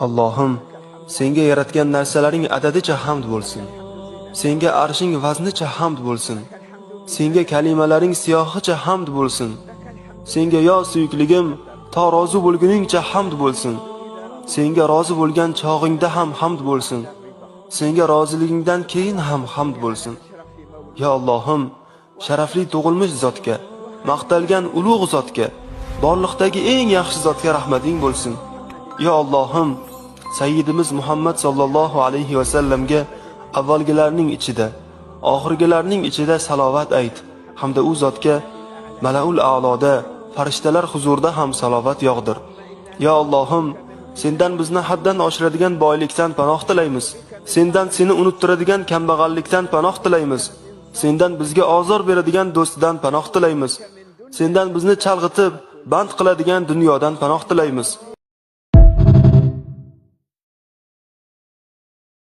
Allohim, senga yaratgan narsalaring adadicha hamd bo'lsin. Senga arshing vaznicha hamd bo'lsin. Senga kalimalaring siyohicha hamd bo'lsin. Senga yo suyukligim, to rozi bo'lguningcha hamd bo'lsin. Senga rozi bo'lgan chog'ingda ham hamd bo'lsin. Senga roziligingdan keyin ham hamd bo'lsin. Ya Allohim, sharafli tug'ilmish zotga, maqtalgan ulug' zotga, borliqdagi eng yaxshi zotga rahmating bo'lsin. Ya Allohim, Sayyidimiz Muhammad sallallohu alayhi va sallamga avvalgilarning ichida, oxirgilarning ichida salovat ayt, hamda u zotga Malaul a'loda, farishtalar huzurida ham salovat yog'dir. Ya Allohim, sendan bizni haddan oshiradigan boylikdan panoh tilaymiz. Sendan seni unuttiradigan kambag'allikdan panoh tilaymiz. Sendan bizga ozor beradigan do'stidan panoh tilaymiz. Sendan bizni chalg'itib, band qiladigan dunyodan panoh tilaymiz.